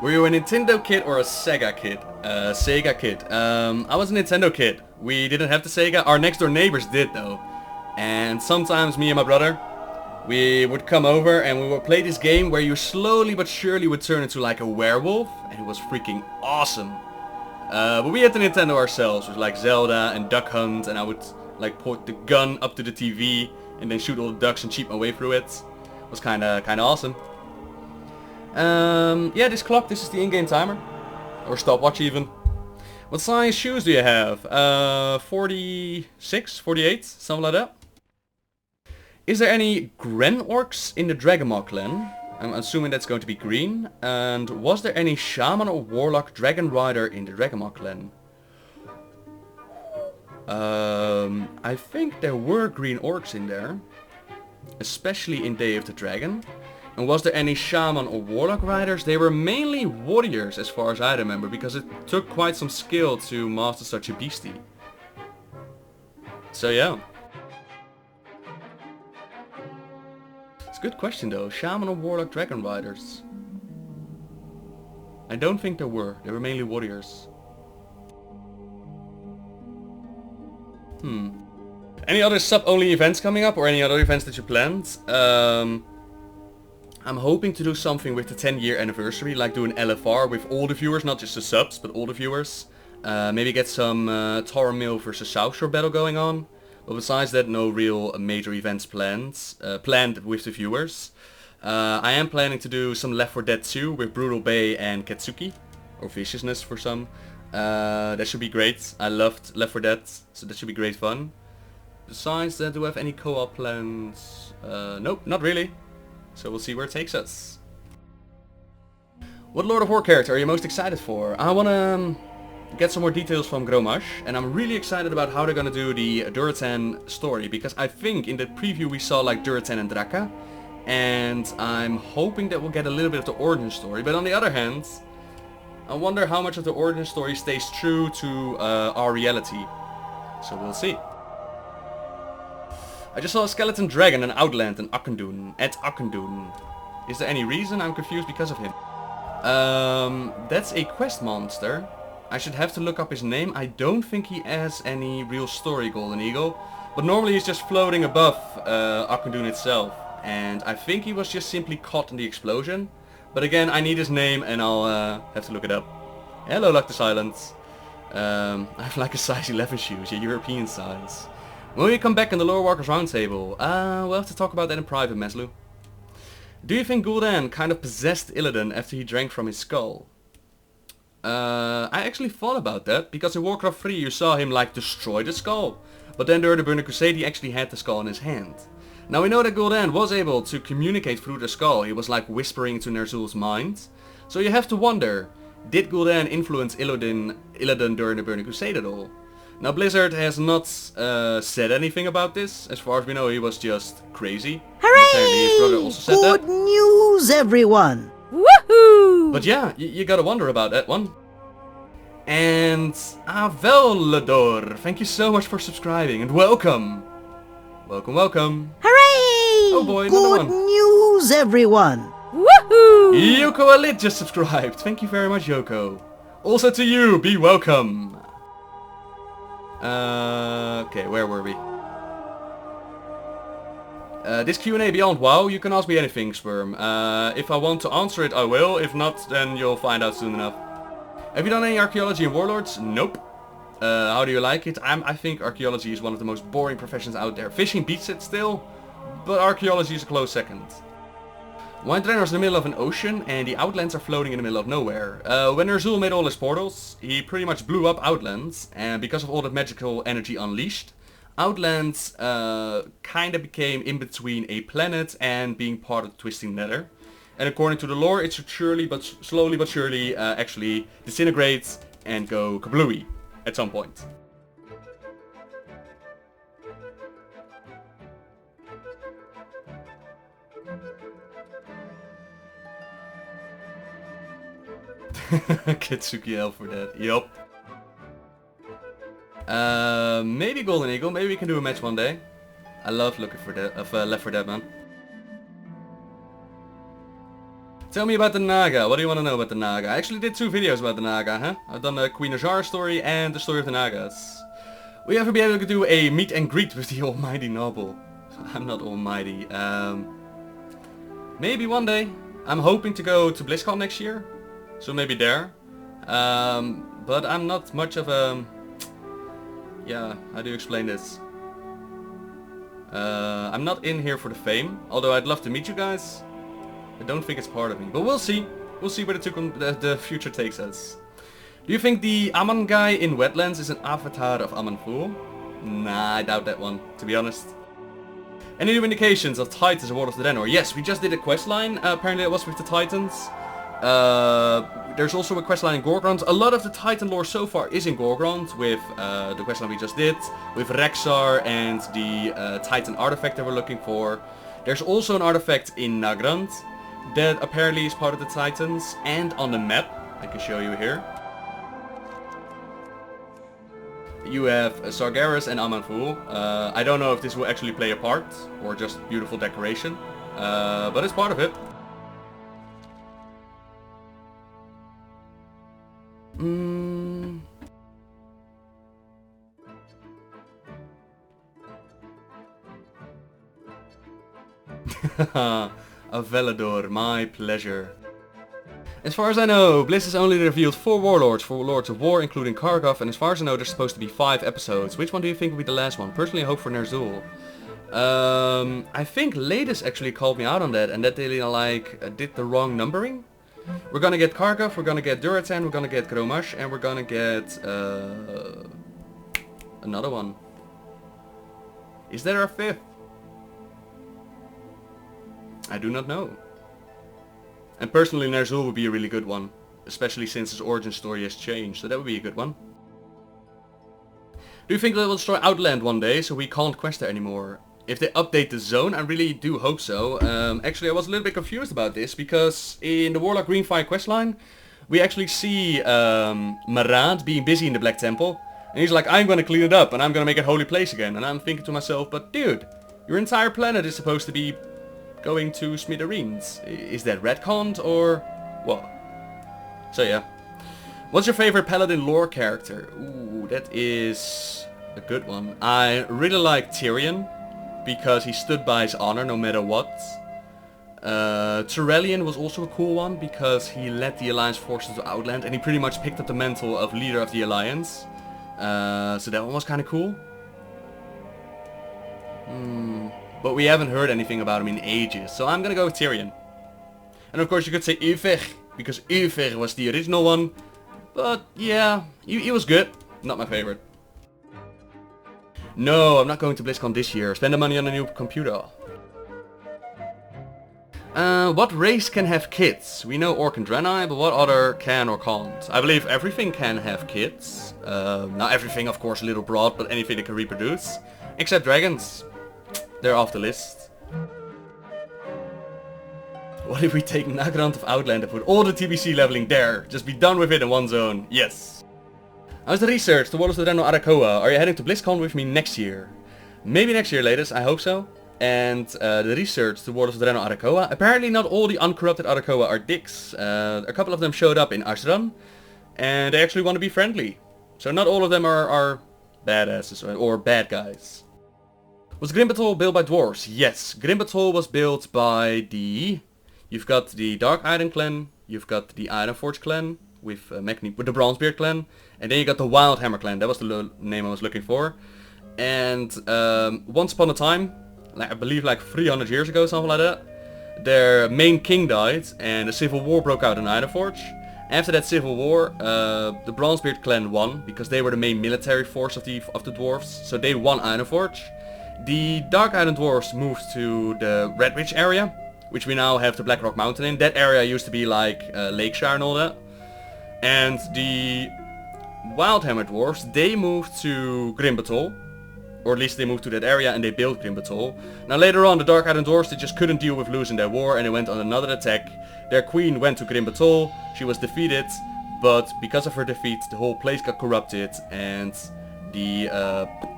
Were you a Nintendo kid or a Sega kid? Sega kid. I was a Nintendo kid. We didn't have the Sega. Our next door neighbors did though. And sometimes me and my brother, we would come over and we would play this game where you slowly but surely would turn into like a werewolf. And it was freaking awesome. But we had the Nintendo ourselves. It was like Zelda and Duck Hunt. And I would like point the gun up to the TV and then shoot all the ducks and cheat my way through it. It was kinda awesome. Yeah, this clock, this is the in-game timer. Or stopwatch even. What size shoes do you have? 46, 48, something like that. Is there any Gren orcs in the Dragonmaw clan? I'm assuming that's going to be green. And was there any Shaman or Warlock Dragon Rider in the Dragonmaw clan? I think there were green orcs in there. Especially in Day of the Dragon. And was there any Shaman or Warlock riders? They were mainly warriors as far as I remember, because it took quite some skill to master such a beastie. So yeah. It's a good question though. Shaman or Warlock Dragon riders? I don't think there were. They were mainly warriors. Any other sub-only events coming up or any other events that you planned? I'm hoping to do something with the 10-year anniversary, like do an LFR with all the viewers, not just the subs, but all the viewers. Maybe get some Toromil versus South Shore battle going on. But besides that, no real major events planned with the viewers. I am planning to do some Left 4 Dead 2 with Brutal Bay and Ketsuki, or Viciousness for some. That should be great. I loved Left 4 Dead, so that should be great fun. Besides that, do I have any co-op plans? Nope, not really. So we'll see where it takes us. What Lord of War character are you most excited for? I wanna get some more details from Gromash, and I'm really excited about how they're gonna do the Duratan story, because I think in the preview we saw like Duratan and Draka, and I'm hoping that we'll get a little bit of the origin story, but on the other hand, I wonder how much of the origin story stays true to our reality. So we'll see. I just saw a skeleton dragon in Outland in Akkendun, at Akkendun. Is there any reason? I'm confused because of him. That's a quest monster. I should have to look up his name. I don't think he has any real story, Golden Eagle. But normally he's just floating above Akkendun itself. And I think he was just simply caught in the explosion. But again, I need his name and I'll have to look it up. Hello, Luck the Silence. I have like a size 11 shoes, a European size. When we come back in the Lore Walkers Roundtable, we'll have to talk about that in private, Meslu. Do you think Gul'dan kind of possessed Illidan after he drank from his skull? I actually thought about that, because in Warcraft 3 you saw him like destroy the skull. But then during the Burning Crusade he actually had the skull in his hand. Now we know that Gul'dan was able to communicate through the skull. He was like whispering to Ner'zhul's mind. So you have to wonder, did Gul'dan influence Illidan during the Burning Crusade at all? Now Blizzard has not said anything about this. As far as we know, he was just crazy. Hooray! Apparently his brother also said Good that. news, everyone! Woohoo! But yeah, you gotta wonder about that one. And Avelador, thank you so much for subscribing and welcome. Welcome. Hooray! Oh boy, another Good one. news, everyone! Woohoo! Yoko Alit just subscribed. Thank you very much, Yoko. Also to you, be welcome. Okay, where were we? This Q&A beyond WoW, you can ask me anything, Sperm. If I want to answer it, I will. If not, then you'll find out soon enough. Have you done any archaeology in Warlords? Nope. How do you like it? I think archaeology is one of the most boring professions out there. Fishing beats it still, but archaeology is a close second. Why Draenor's in the middle of an ocean and the Outlands are floating in the middle of nowhere? When Ner'zhul made all his portals, he pretty much blew up Outlands, and because of all that magical energy unleashed, Outlands kinda became in between a planet and being part of the Twisting Nether. And according to the lore, it should slowly but surely actually disintegrate and go kablooey at some point. Kitsuki L for that. Yup. Maybe Golden Eagle. Maybe we can do a match one day. I love looking for that Left 4 Dead, man. Tell me about the Naga. What do you want to know about the Naga? I actually did 2 videos about the Naga, huh? I've done the Queen Azar story and the story of the Nagas. Will you ever be able to do a meet and greet with the almighty noble? I'm not almighty. Maybe one day. I'm hoping to go to BlizzCon next year. So maybe there. But I'm not much of a... Yeah, how do you explain this? I'm not in here for the fame. Although I'd love to meet you guys. I don't think it's part of me. But we'll see. We'll see where the future takes us. Do you think the Aman guy in Wetlands is an avatar of Aman'Thul? Nah, I doubt that one, to be honest. Any new indications of Titans and Warlords of Draenor? Yes, we just did a questline. Apparently it was with the Titans. There's also a questline in Gorgrond. A lot of the Titan lore so far is in Gorgrond, with the questline we just did, with Rexxar and the Titan artifact that we're looking for. There's also an artifact in Nagrand that apparently is part of the Titans, and on the map, I can show you here. You have Sargeras and Aman'Thul. I don't know if this will actually play a part, or just beautiful decoration, but it's part of it. A Velador, my pleasure. As far as I know, Blizz has only revealed 4 warlords for Lords of War, including Kargov, and as far as I know there's supposed to be 5 episodes. Which one do you think will be the last one? Personally I hope for Ner'zhul. I think Ladis actually called me out on that, and that they did the wrong numbering. We're gonna get Kargov, we're gonna get Duratan, we're gonna get Gromash, and we're gonna get another one. Is there a 5th? I do not know. And personally Ner'zhul would be a really good one, especially since his origin story has changed, so that would be a good one. Do you think they will destroy Outland one day so we can't quest there anymore? If they update the zone, I really do hope so. Actually I was a little bit confused about this, because in the Warlock Greenfire questline we actually see Marad being busy in the Black Temple, and he's like, I'm gonna clean it up and I'm gonna make it holy place again, and I'm thinking to myself, but dude, your entire planet is supposed to be going to smithereens. Is that retconned or what? So yeah. What's your favorite Paladin lore character? Ooh, that is a good one. I really like Tyrion, because he stood by his honor no matter what. Turellian was also a cool one, because he led the Alliance forces to Outland and he pretty much picked up the mantle of leader of the Alliance. So that one was kind of cool. But we haven't heard anything about him in ages, so I'm gonna go with Tyrion. And of course you could say Ufir, because Ufir was the original one. But yeah, he was good. Not my favorite. No, I'm not going to BlizzCon this year. Spend the money on a new computer. What race can have kids? We know Orc and Draenei, but what other can or can't? I believe everything can have kids. Not everything, of course, a little broad, but anything that can reproduce. Except dragons. They're off the list. What if we take Nagrand of Outland and put all the TBC leveling there? Just be done with it in one zone. Yes. How's the research? The Warlords of Draenor Arakoa. Are you heading to BlizzCon with me next year? Maybe next year, latest. I hope so. And the research, the Warlords of Draenor Arakoa. Apparently not all the uncorrupted Arakoa are dicks. A couple of them showed up in Ashran. And they actually want to be friendly. So not all of them are badasses or bad guys. Was Grimbatol built by dwarves? Yes, Grimbatol was built by the... You've got the Dark Iron clan, you've got the Ironforge clan with the Bronzebeard clan, and then you got the Wildhammer clan. That was the name I was looking for. And once upon a time, I believe like 300 years ago, something like that, their main king died and a civil war broke out in Ironforge. After that civil war, the Bronzebeard clan won because they were the main military force of the dwarves, so they won Ironforge. The Dark Iron Dwarves moved to the Red Ridge area, which we now have the Blackrock Mountain in. That area used to be like Lakeshire and all that. And the Wildhammer Dwarves, they moved to Grimbatol, or at least they moved to that area and they built Grimbatol. Now later on, the Dark Iron Dwarves, they just couldn't deal with losing their war and they went on another attack. Their queen went to Grimbatol, she was defeated, but because of her defeat, the whole place got corrupted and the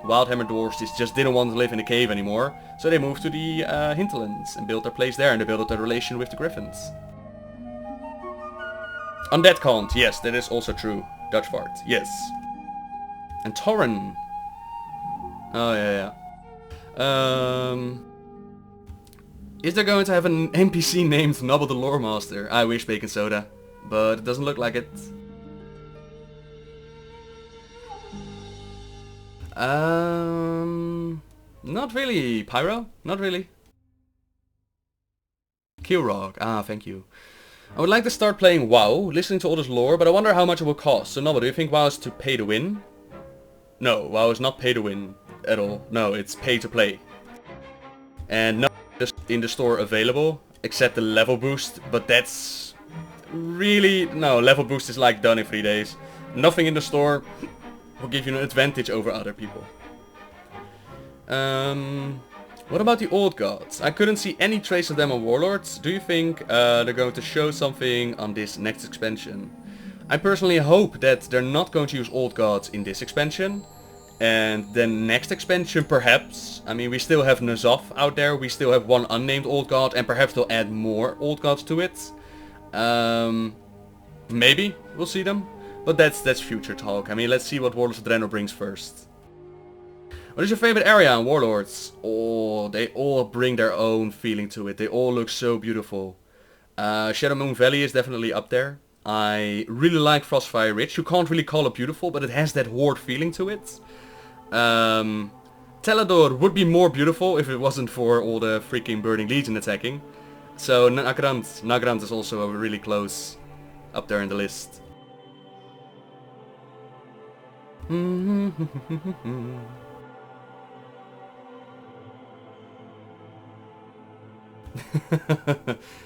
Wildhammer Dwarves just didn't want to live in a cave anymore, so they moved to the hinterlands and built their place there, and they built up their relation with the Griffins. On that count, yes, that is also true. Dutch fart, yes. And Torren. Oh, yeah. Is there going to have an NPC named Nobble the Lore Master? I wish, Bacon Soda. But it doesn't look like it. Not really. Pyro? Not really. Kilrog. Ah, thank you. I would like to start playing WoW, listening to all this lore, but I wonder how much it will cost. So Nobble, do you think WoW is to pay to win? No, WoW is not pay to win at all. No, it's pay to play. And no, just in the store available, except the level boost, but that's really... No, level boost is like done in 3 days. Nothing in the store will give you an advantage over other people. What about the old gods? I couldn't see any trace of them on Warlords. Do you think they're going to show something on this next expansion? I personally hope that they're not going to use old gods in this expansion. And then next expansion perhaps. I mean, we still have N'Zoth out there. We still have one unnamed old god. And perhaps they'll add more old gods to it. Maybe we'll see them. But that's future talk. I mean, let's see what Warlords of Draenor brings first. What is your favorite area in Warlords? Oh, they all bring their own feeling to it. They all look so beautiful. Shadow Moon Valley is definitely up there. I really like Frostfire Ridge. You can't really call it beautiful, but it has that horde feeling to it. Telador would be more beautiful if it wasn't for all the freaking Burning Legion attacking. So Nagrand is also really close up there in the list.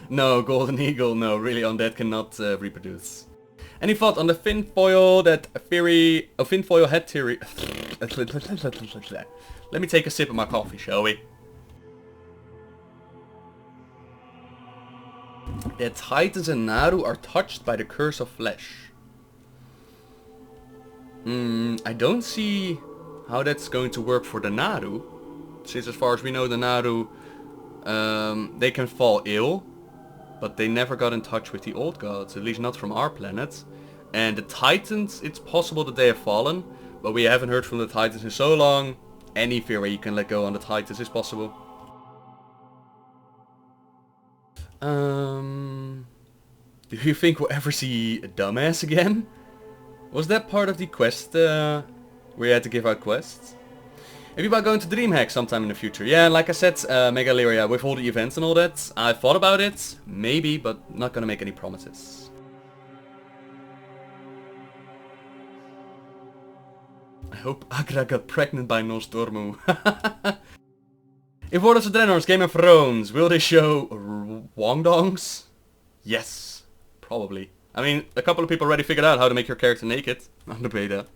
No, Golden Eagle, no, really Undead cannot reproduce. Any thought on the Finfoil that Finfoil had theory? Let me take a sip of my coffee, shall we? That Titans and Naru are touched by the curse of flesh. I don't see how that's going to work for the Naru. Since as far as we know the Naru, they can fall ill, but they never got in touch with the old gods, at least not from our planet. And the Titans, it's possible that they have fallen, but we haven't heard from the Titans in so long. Any theory you can let go on the Titans is possible. Do you think we'll ever see a dumbass again? Was that part of the quest where you had to give out quests? Maybe about going to DreamHack sometime in the future. Yeah, like I said, Megaleria, with all the events and all that, I thought about it. Maybe, but not gonna make any promises. I hope Agra got pregnant by Nosdormu. If Warlords of Draenor's Game of Thrones, will they show Wongdongs? Yes, probably. I mean, a couple of people already figured out how to make your character naked on the beta.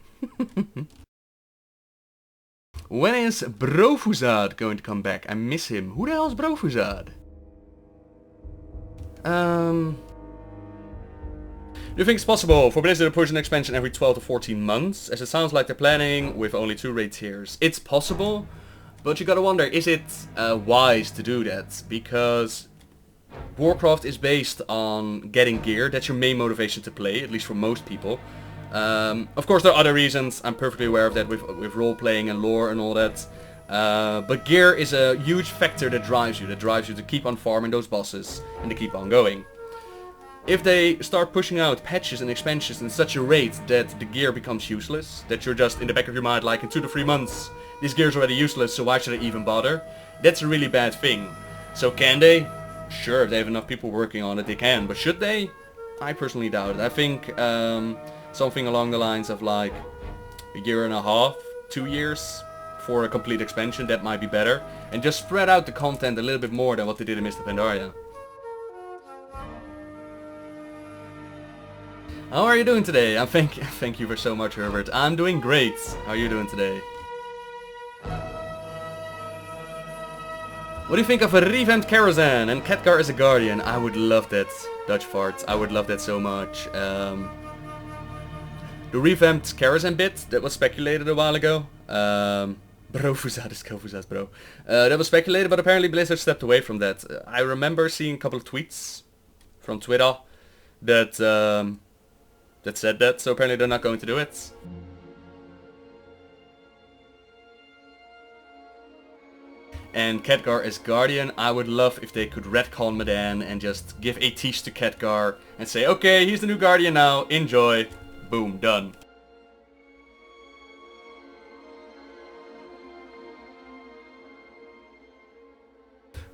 When is Brofuzad going to come back? I miss him. Who the hell is Brofuzad? Do you think it's possible for Blizzard to push an expansion every 12 to 14 months? As it sounds like they're planning with only 2 raid tiers. It's possible, but you gotta wonder, is it wise to do that? Because Warcraft is based on getting gear. That's your main motivation to play, at least for most people. Of course there are other reasons, I'm perfectly aware of that with role-playing and lore and all that. But gear is a huge factor that drives you to keep on farming those bosses and to keep on going. If they start pushing out patches and expansions in such a rate that the gear becomes useless, that you're just in the back of your mind like in 2 to 3 months, this gear is already useless, so why should I even bother? That's a really bad thing. So can they? Sure, if they have enough people working on it, they can. But should they? I personally doubt it. I think something along the lines of like a year and a half, 2 years for a complete expansion, that might be better. And just spread out the content a little bit more than what they did in Mist of Pandaria. How are you doing today? Thank you for so much, Herbert. I'm doing great. How are you doing today? What do you think of a revamped Karazhan and Khadgar as a guardian? I would love that, Dutch fart. I would love that so much. The revamped Karazhan bit that was speculated a while ago. Bro, Fuzad is Kofuzad, bro. That was speculated, but apparently Blizzard stepped away from that. I remember seeing a couple of tweets from Twitter that that said that, so apparently they're not going to do it. And Khadgar as Guardian, I would love if they could retcon Medan and just give a teach to Khadgar and say, okay, he's the new Guardian now, enjoy. Boom, done.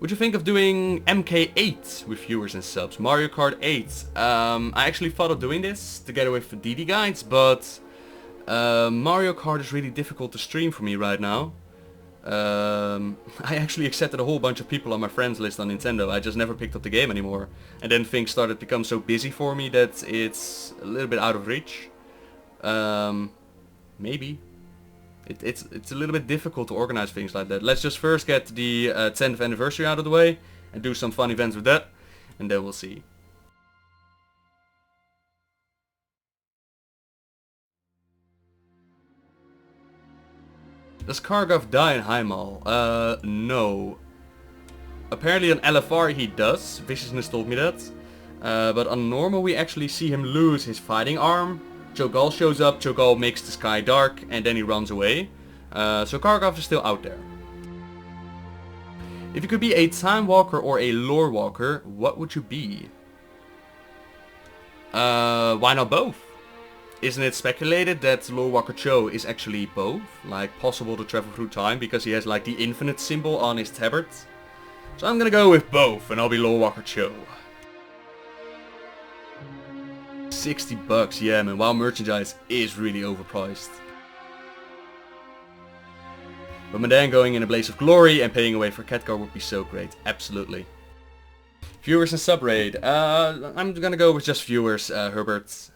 Would you think of doing MK8 with viewers and subs? Mario Kart 8. I actually thought of doing this together with DD Guides, but Mario Kart is really difficult to stream for me right now. I actually accepted a whole bunch of people on my friends list on Nintendo. I just never picked up the game anymore. And then things started to become so busy for me that it's a little bit out of reach. Maybe. It's a little bit difficult to organize things like that. Let's just first get the 10th anniversary out of the way and do some fun events with that. And then we'll see. Does Kargov die in Heimal? No. Apparently on LFR he does. Viciousness told me that. But on normal we actually see him lose his fighting arm. Cho'Gall shows up, Cho'Gall makes the sky dark, and then he runs away. So Kargov is still out there. If you could be a Time Walker or a Lore Walker, what would you be? Why not both? Isn't it speculated that Lore Walker Cho is actually both? Like possible to travel through time because he has like the infinite symbol on his tabard? So I'm gonna go with both and I'll be Lore Walker Cho. 60 bucks, yeah man, WoW merchandise is really overpriced. But Medan going in a blaze of glory and paying away for Khadgar would be so great, absolutely. Viewers and sub raid, I'm gonna go with just viewers, Herbert.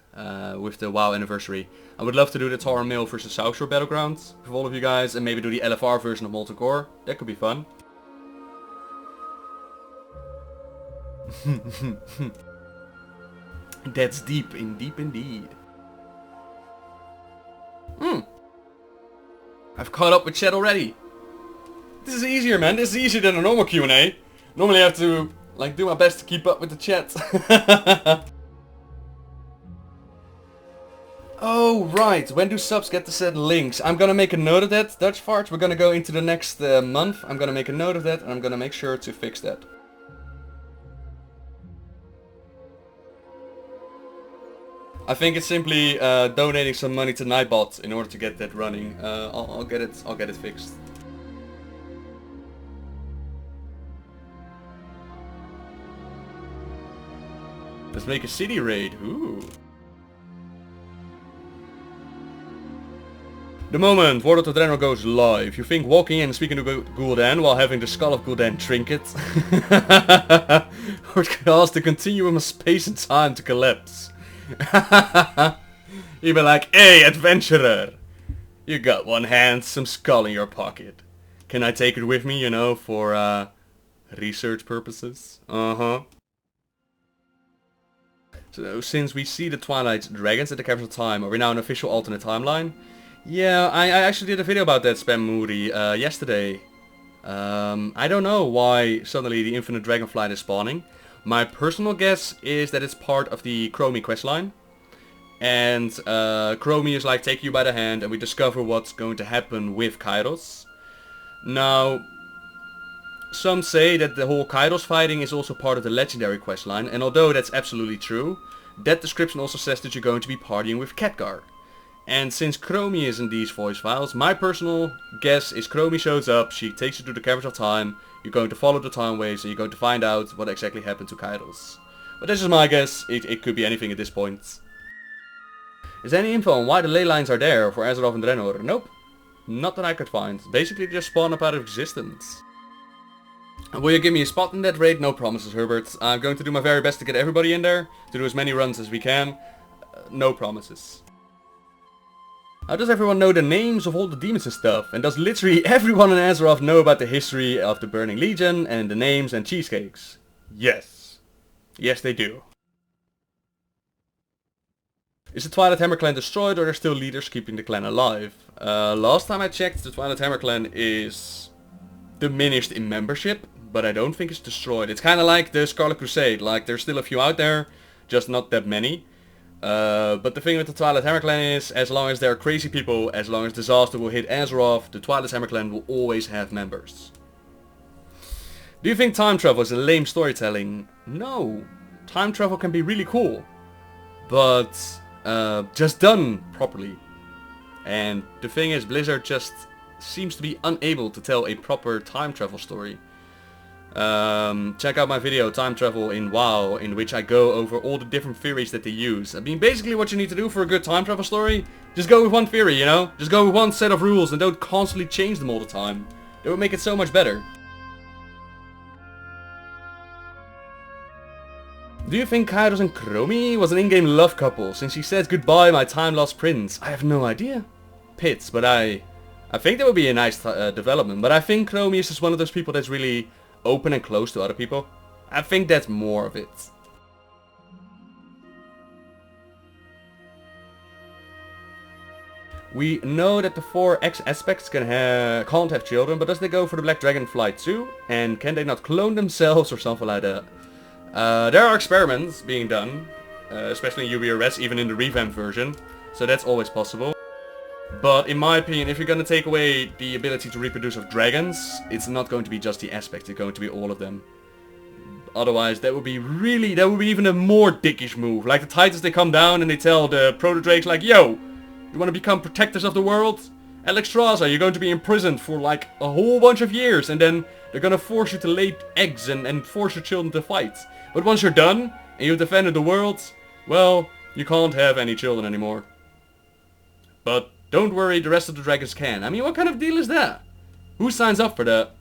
With the WoW anniversary. I would love to do the Tauren Mail versus South Shore Battlegrounds with all of you guys and maybe do the LFR version of Molten Core. That could be fun. That's deep indeed. I've caught up with chat already. This is easier, man. This is easier than a normal Q&A. Normally I have to like do my best to keep up with the chat. Oh right, when do subs get to set links? I'm gonna make a note of that, Dutch Farts. We're gonna go into the next month. I'm gonna make a note of that and I'm gonna make sure to fix that. I think it's simply donating some money to Nightbot in order to get that running. I'll get it fixed. Let's make a city raid. Ooh. The moment Warlords of Draenor goes live, you think walking in and speaking to Gul'dan while having the Skull of Gul'dan trinket would cause the continuum of space and time to collapse. You'd be like, hey adventurer, you got one handsome skull in your pocket. Can I take it with me, you know, for research purposes? So since we see the Twilight Dragons at the capital time, are we now an official alternate timeline? Yeah, I actually did a video about that, Spam Moody, yesterday. I don't know why suddenly the Infinite Dragonflight is spawning. My personal guess is that it's part of the Chromie questline. And Chromie is like taking you by the hand and we discover what's going to happen with Kairos. Now, some say that the whole Kairos fighting is also part of the Legendary questline. And although that's absolutely true, that description also says that you're going to be partying with Khadgar. And since Chromie is in these voice files, my personal guess is Chromie shows up, she takes you to the capital time, you're going to follow the time waves and you're going to find out what exactly happened to Kairos. But this is my guess, it could be anything at this point. Is there any info on why the ley lines are there for Azeroth and Draenor? Nope. Not that I could find. Basically just spawn up out of existence. Will you give me a spot in that raid? No promises, Herbert. I'm going to do my very best to get everybody in there, to do as many runs as we can. No promises. How does everyone know the names of all the demons and stuff? And does literally everyone in Azeroth know about the history of the Burning Legion and the names and cheesecakes? Yes. Yes, they do. Is the Twilight Hammer clan destroyed or are there still leaders keeping the clan alive? Last time I checked, the Twilight Hammer clan is diminished in membership, but I don't think it's destroyed. It's kind of like the Scarlet Crusade, like there's still a few out there, just not that many. But the thing with the Twilight Hammer Clan is, as long as there are crazy people, as long as disaster will hit Azeroth, the Twilight Hammer Clan will always have members. Do you think time travel is a lame storytelling? No. Time travel can be really cool. But just done properly. And the thing is, Blizzard just seems to be unable to tell a proper time travel story. Check out my video, Time Travel in WoW, in which I go over all the different theories that they use. I mean, basically what you need to do for a good time travel story, just go with one theory, you know? Just go with one set of rules and don't constantly change them all the time. That would make it so much better. Do you think Kairos and Chromie was an in-game love couple, since she says goodbye my time-lost prince? I have no idea. Pits, but I think that would be a nice development, but I think Chromie is just one of those people that's really open and close to other people. I think that's more of it. We know that the 4 aspects can't have children, but does they go for the Black Dragonfly too? And can they not clone themselves or something like that? There are experiments being done, especially in UBRS, even in the revamped version, so that's always possible. But in my opinion, if you're gonna take away the ability to reproduce of dragons, it's not going to be just the aspects, it's going to be all of them. Otherwise, that would be even a more dickish move. Like the Titans, they come down and they tell the Proto-Drakes like, yo, you wanna become protectors of the world? Alexstrasza, you're going to be imprisoned for like a whole bunch of years, and then they're gonna force you to lay eggs and force your children to fight. But once you're done, and you've defended the world, well, you can't have any children anymore. But don't worry, the rest of the dragons can. I mean, what kind of deal is that? Who signs up for that?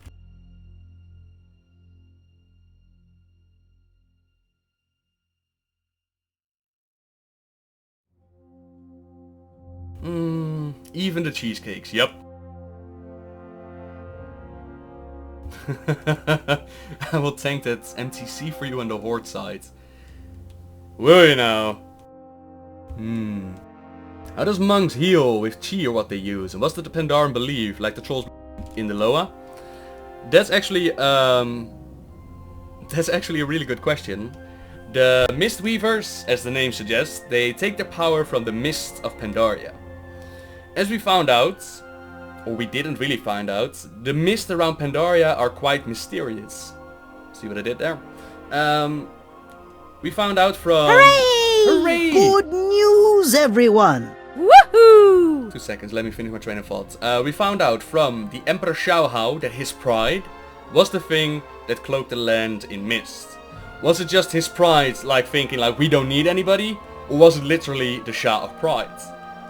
Even the cheesecakes, yep. I will tank that MTC for you on the Horde side. Will you now? How does monks heal with chi or what they use? And what's the Pandaren belief, like the trolls in the Loa? That's actually a really good question. The Mistweavers, as the name suggests, they take their power from the mist of Pandaria. As we found out, or we didn't really find out, the mist around Pandaria are quite mysterious. See what I did there? We found out from... Hooray! Good news, everyone! Woohoo! 2 seconds, let me finish my train of thought. We found out from the Emperor Xiaohao that his pride was the thing that cloaked the land in mist. Was it just his pride, like thinking like we don't need anybody? Or was it literally the Shah of Pride?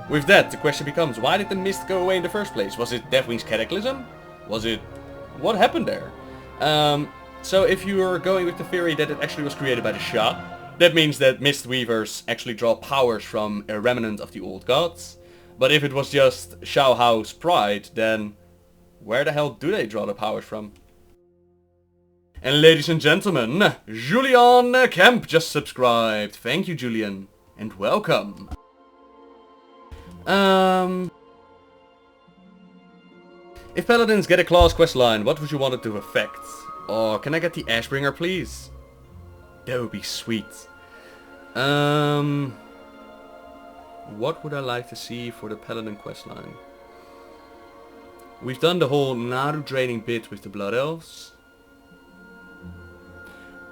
With that, the question becomes, why did the mist go away in the first place? Was it Deathwing's Cataclysm? Was it... what happened there? So if you are going with the theory that it actually was created by the Shah, that means that Mistweavers actually draw powers from a remnant of the old gods. But if it was just Xiaohao's pride, then where the hell do they draw the powers from? And ladies and gentlemen, Julian Kemp just subscribed. Thank you, Julian, and welcome. If Paladins get a class questline, what would you want it to affect? Oh, can I get the Ashbringer, please? That would be sweet. What would I like to see for the Paladin questline? We've done the whole Naru draining bit with the Blood Elves.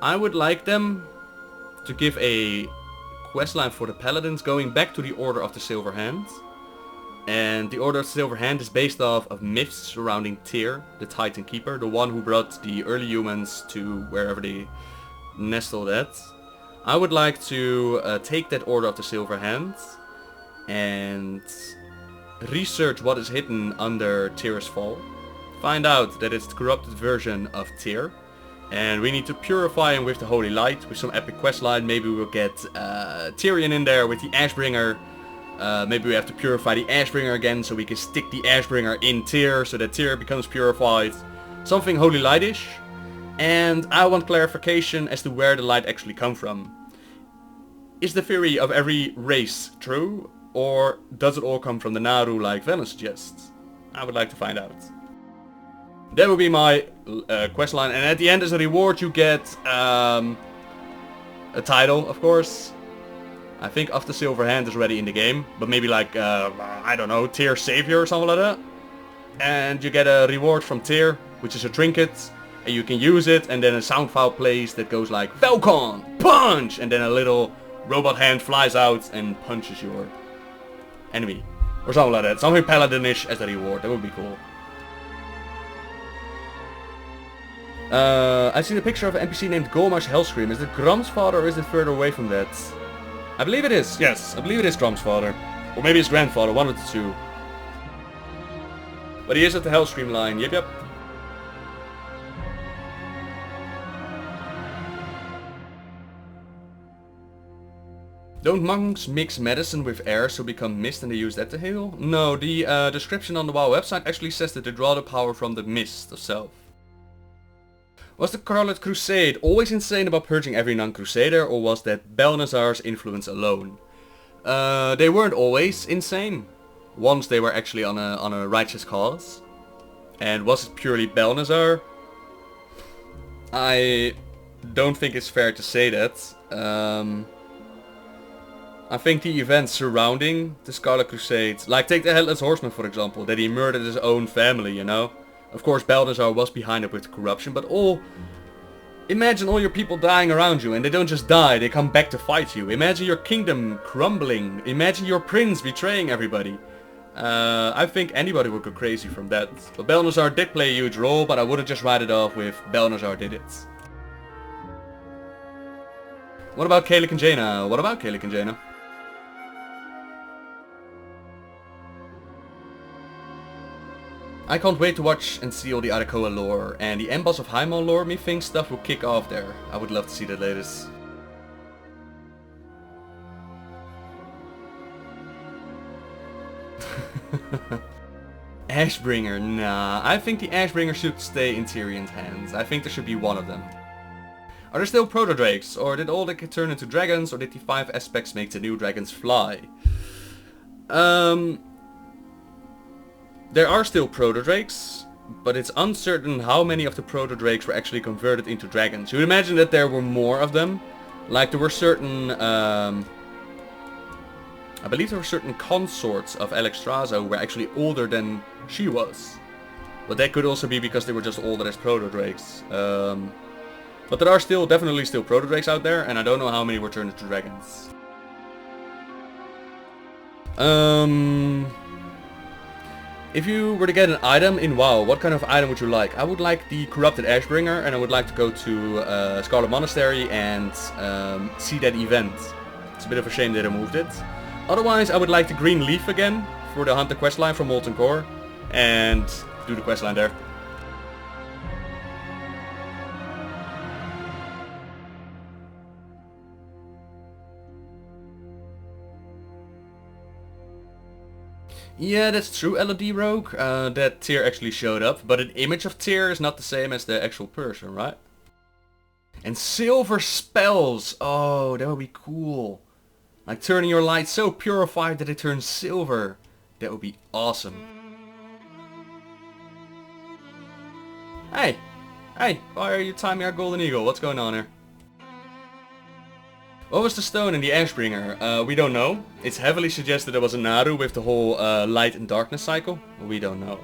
I would like them to give a questline for the Paladins going back to the Order of the Silver Hand. And the Order of the Silver Hand is based off of myths surrounding Tyr, the Titan Keeper, the one who brought the early humans to wherever they nestled at. I would like to take that Order of the Silver Hand and research what is hidden under Tyr's fall. Find out that it's the corrupted version of Tyr. And we need to purify him with the Holy Light, with some epic questline. Maybe we'll get Tyrion in there with the Ashbringer. Maybe we have to purify the Ashbringer again, so we can stick the Ashbringer in Tyr, so that Tyr becomes purified. Something Holy Light-ish. And I want clarification as to where the light actually comes from. Is the theory of every race true, or does it all come from the Naru like Venom suggests? I would like to find out. That would be my questline, and at the end as a reward you get a title, of course. I think Of the Silver Hand is already in the game, but maybe like, I don't know, Tyr Savior or something like that. And you get a reward from Tyr, which is a trinket, and you can use it, and then a sound file plays that goes like, Falcon, punch! And then a little robot hand flies out and punches your enemy. Or something like that. Something Paladin-ish as a reward, that would be cool. I see the picture of an NPC named Golmar's Hellscream. Is it Grom's father or is it further away from that? I believe it is. Yes, I believe it is Grom's father. Or maybe his grandfather, one of the two. But he is at the Hellscream line. Yep, yep. Don't monks mix medicine with air so become mist and they use that to heal? No, the description on the WoW website actually says that they draw the power from the mist of self. Was the Scarlet Crusade always insane about purging every non-crusader, or was that Balnazar's influence alone? They weren't always insane. Once they were actually on a righteous cause. And was it purely Balnazar? I don't think it's fair to say that. I think the events surrounding the Scarlet Crusade, like take the Headless Horseman for example, that he murdered his own family, you know? Of course Balnazar was behind it with corruption, but imagine all your people dying around you, and they don't just die, they come back to fight you. Imagine your kingdom crumbling. Imagine your prince betraying everybody. I think anybody would go crazy from that. But Balnazar did play a huge role, but I wouldn't just write it off with Balnazar did it. What about Kalik and Jaina? What about Kalik and Jaina? I can't wait to watch and see all the Arakoa lore, and the Emboss of Haimon lore, methinks stuff will kick off there. I would love to see that latest. Ashbringer, nah. I think the Ashbringer should stay in Tyrion's hands. I think there should be one of them. Are there still proto-drakes, or did all they get turned into dragons, or did the 5 aspects make the new dragons fly? There are still proto-drakes, but it's uncertain how many of the proto-drakes were actually converted into dragons. You would imagine that there were more of them. Like there were certain, I believe there were certain consorts of Alexstrasza who were actually older than she was. But that could also be because they were just older as proto-drakes. But there are definitely still proto-drakes out there, and I don't know how many were turned into dragons. If you were to get an item in WoW, what kind of item would you like? I would like the Corrupted Ashbringer, and I would like to go to Scarlet Monastery and see that event. It's a bit of a shame they removed it. Otherwise, I would like the Green Leaf again for the Hunter questline from Molten Core, and do the questline there. Yeah, that's true, LOD Rogue. That Tyr actually showed up, but an image of Tyr is not the same as the actual person, right? And silver spells! Oh, that would be cool. Like turning your light so purified that it turns silver. That would be awesome. Hey! Hey, why are you timing our Golden Eagle? What's going on here? What was the stone in the Ashbringer? We don't know. It's heavily suggested it was a Naru with the whole light and darkness cycle. We don't know.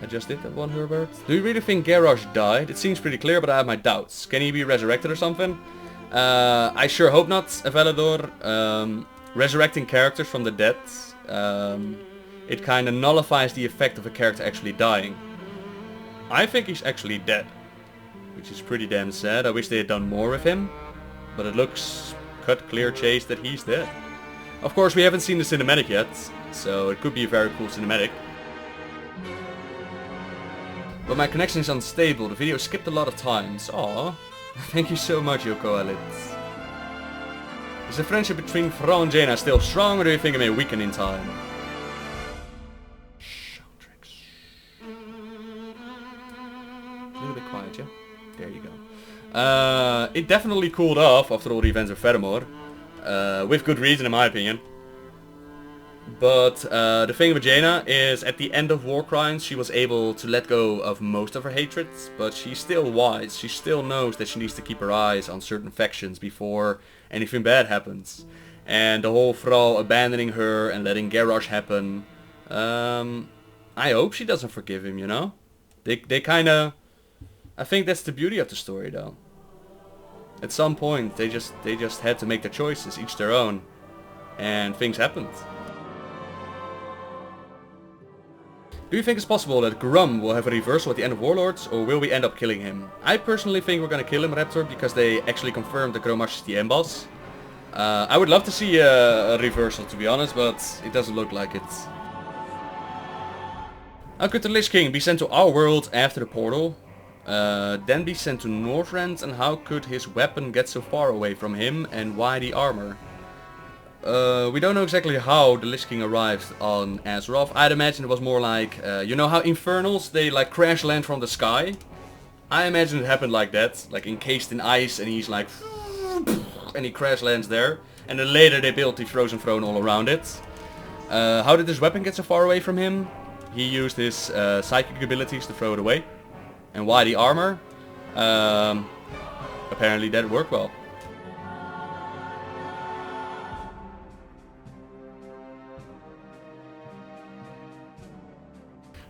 I just did that one, Herbert. Do you really think Garrosh died? It seems pretty clear, but I have my doubts. Can he be resurrected or something? I sure hope not, Evalador. Resurrecting characters from the dead, it kind of nullifies the effect of a character actually dying. I think he's actually dead, which is pretty damn sad. I wish they had done more with him, but it looks cut clear chase that he's dead. Of course, we haven't seen the cinematic yet, so it could be a very cool cinematic. But my connection is unstable. The video skipped a lot of times. Aww. Thank you so much, Yoko Alit. Is the friendship between Fro and Jaina still strong, or do you think it may weaken in time? A little bit quiet, yeah? There you go. It definitely cooled off after all the events of Fedamore. With good reason, in my opinion. But the thing with Jaina is at the end of War Crimes she was able to let go of most of her hatreds, but she's still wise. She still knows that she needs to keep her eyes on certain factions before anything bad happens. And the whole Thrall abandoning her and letting Garrosh happen, I hope she doesn't forgive him, you know? They kinda... I think that's the beauty of the story though. At some point they just had to make their choices, each their own. And things happened. Do you think it's possible that Grum will have a reversal at the end of Warlords, or will we end up killing him? I personally think we're gonna kill him, Raptor, because they actually confirmed that Gromash is the end boss. I would love to see a reversal, to be honest, but it doesn't look like it. How could the Lich King be sent to our world after the portal, then be sent to Northrend, and how could his weapon get so far away from him, and why the armor? We don't know exactly how the Lich King arrived on Azeroth. I'd imagine it was more like, you know how Infernals, they like crash land from the sky? I imagine it happened like that, like encased in ice, and he's like, and he crash lands there. And then later they built the Frozen Throne all around it. How did this weapon get so far away from him? He used his psychic abilities to throw it away. And why the armor? Apparently that worked well.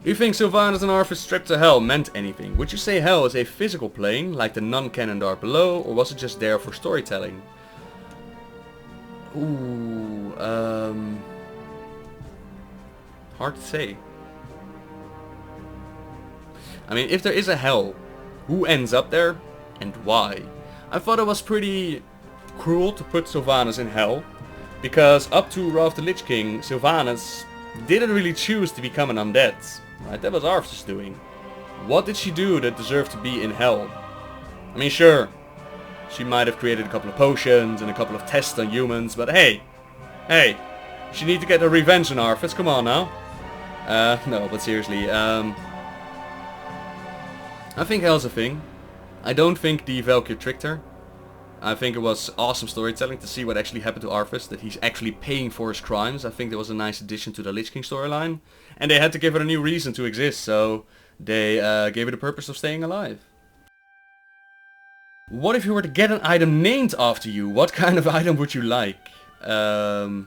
Do you think Sylvanas and Arthas stripped to hell meant anything? Would you say hell is a physical plane, like the non-canon dark below, or was it just there for storytelling? Ooh, hard to say. I mean, if there is a hell, who ends up there, and why? I thought it was pretty cruel to put Sylvanas in hell, because up to Wrath of the Lich King, Sylvanas didn't really choose to become an undead. Right, that was Arthas doing. What did she do that deserved to be in hell? I mean, sure, she might have created a couple of potions and a couple of tests on humans, but hey, she need to get her revenge on Arthas, come on now. No, but seriously, I think hell's a thing. I don't think the Valkyr tricked her. I think it was awesome storytelling to see what actually happened to Arthas, that he's actually paying for his crimes. I think that was a nice addition to the Lich King storyline. And they had to give her a new reason to exist, so they gave her the purpose of staying alive. What if you were to get an item named after you? What kind of item would you like? I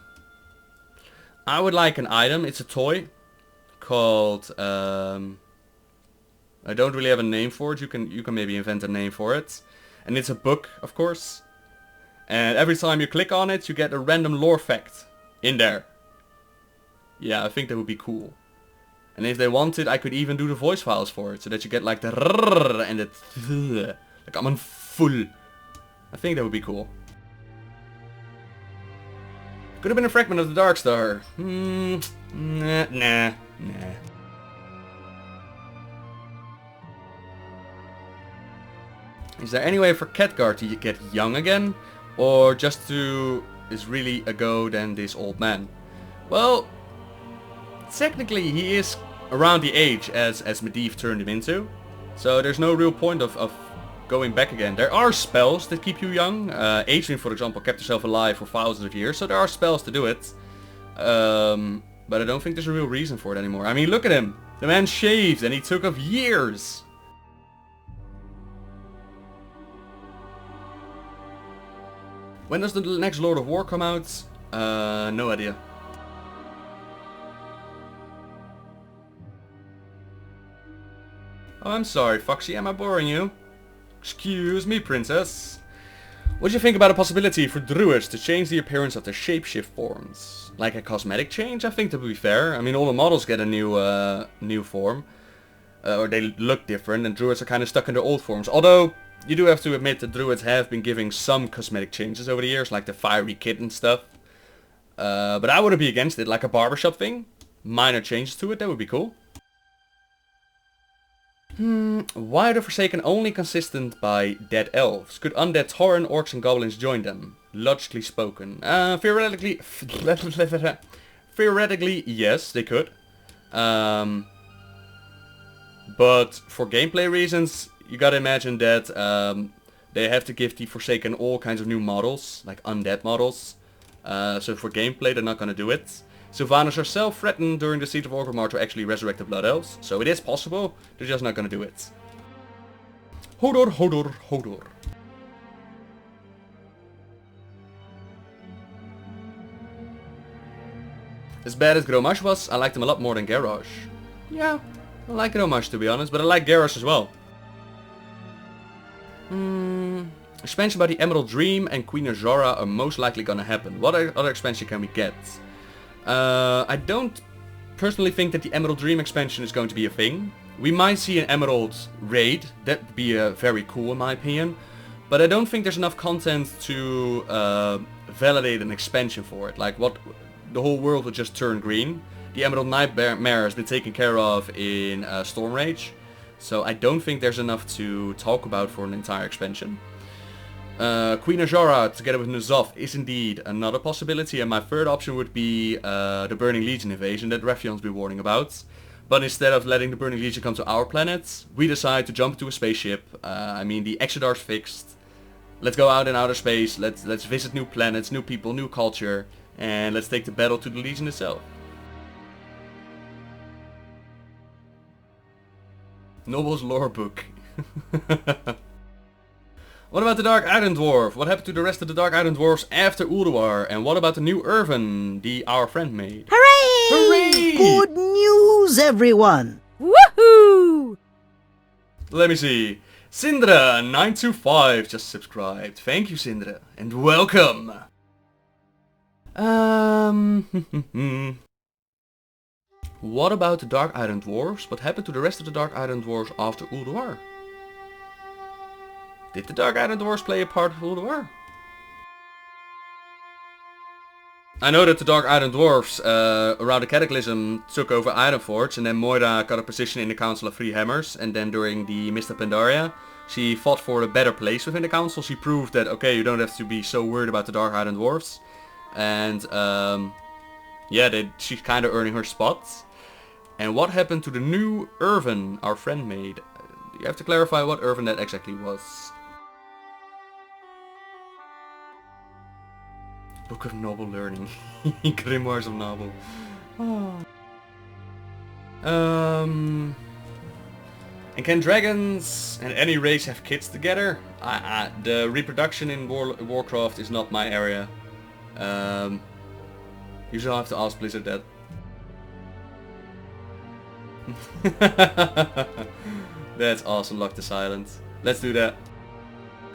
would like an item, it's a toy, called... I don't really have a name for it, you can maybe invent a name for it. And it's a book, of course. And every time you click on it, you get a random lore fact in there. Yeah, I think that would be cool. And if they wanted, I could even do the voice files for it, so that you get like the rrrr and the like I'm on full. I think that would be cool. Could have been a fragment of the Dark Star. Nah. Is there any way for Khadgar to get young again? Or just to is really a go than this old man? Well, technically he is around the age as Medivh turned him into. So there's no real point of going back again. There are spells that keep you young. Adrian, for example, kept herself alive for thousands of years. So there are spells to do it. But I don't think there's a real reason for it anymore. I mean, look at him. The man shaved and he took off years. When does the next Lord of War come out? No idea. Oh, I'm sorry, Foxy. Am I boring you? Excuse me, princess. What do you think about a possibility for druids to change the appearance of their shapeshift forms? Like a cosmetic change? I think that would be fair. I mean, all the models get a new form. Or they look different, and druids are kind of stuck in their old forms. Although, you do have to admit that druids have been giving some cosmetic changes over the years, like the fiery kitten stuff. But I wouldn't be against it, like a barbershop thing. Minor changes to it, that would be cool. Why are the Forsaken only consistent by dead elves? Could undead Tauren, orcs and goblins join them? Logically spoken. Theoretically, yes, they could. But for gameplay reasons, you gotta imagine that they have to give the Forsaken all kinds of new models, like undead models. So for gameplay they're not gonna do it. Sylvanas herself threatened during the Siege of Orgrimmar to actually resurrect the Blood Elves, so it is possible, they're just not gonna do it. Hodor, Hodor, Hodor. As bad as Gromash was, I liked him a lot more than Garrosh. Yeah, I like Gromash to be honest, but I like Garrosh as well. Expansion by the Emerald Dream and Queen Azora are most likely gonna happen. What other expansion can we get? I don't personally think that the Emerald Dream expansion is going to be a thing. We might see an Emerald raid, that'd be very cool in my opinion. But I don't think there's enough content to validate an expansion for it. Like what, the whole world would just turn green. The Emerald Nightmare has been taken care of in Storm Rage. So I don't think there's enough to talk about for an entire expansion. Queen Azora together with N'Zoth is indeed another possibility, and my third option would be the Burning Legion invasion that Refion's been warning about. But instead of letting the Burning Legion come to our planet, we decide to jump into a spaceship. I mean, the Exodar's fixed. Let's go out in outer space, let's visit new planets, new people, new culture, and let's take the battle to the Legion itself. Noble's lore book. What about the Dark Island Dwarf? What happened to the rest of the Dark Island Dwarfs after Ulduar? And what about the new Irvin, our friend made? Hooray! Hooray! Good news, everyone! Woohoo! Let me see. Sindra925 just subscribed. Thank you, Sindra, and welcome. What about the Dark Island Dwarfs? What happened to the rest of the Dark Island Dwarfs after Ulduar? Did the Dark Island Dwarfs play a part of Ulduar? I know that the Dark Island Dwarfs around the Cataclysm took over Ironforge, and then Moira got a position in the Council of Three Hammers, and then during the Mist of Pandaria she fought for a better place within the council. She proved that, okay, you don't have to be so worried about the Dark Island Dwarfs. And yeah, she's kind of earning her spot. And what happened to the new Irvin our friend made? You have to clarify what Irvin that exactly was. Book of Noble Learning. Grimoires of Noble. Oh. And can dragons and any race have kids together? The reproduction in Warcraft is not my area. Usually I'll have to ask Blizzard that. That's awesome, Lock the Silence. Let's do that.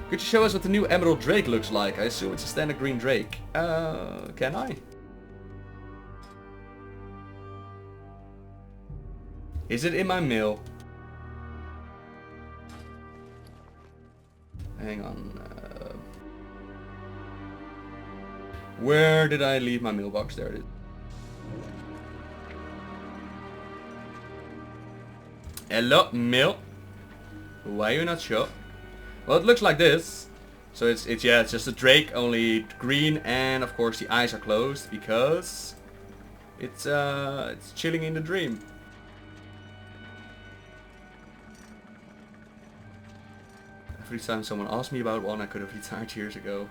Could you show us what the new Emerald Drake looks like? I assume it's a standard green Drake. Can I? Is it in my mail? Hang on. Where did I leave my mailbox? There it is. Hello, mail. Why are you not sure? Well, it looks like this. So it's just a Drake, only green, and of course the eyes are closed because it's chilling in the dream. Every time someone asked me about one, I could have retired years ago.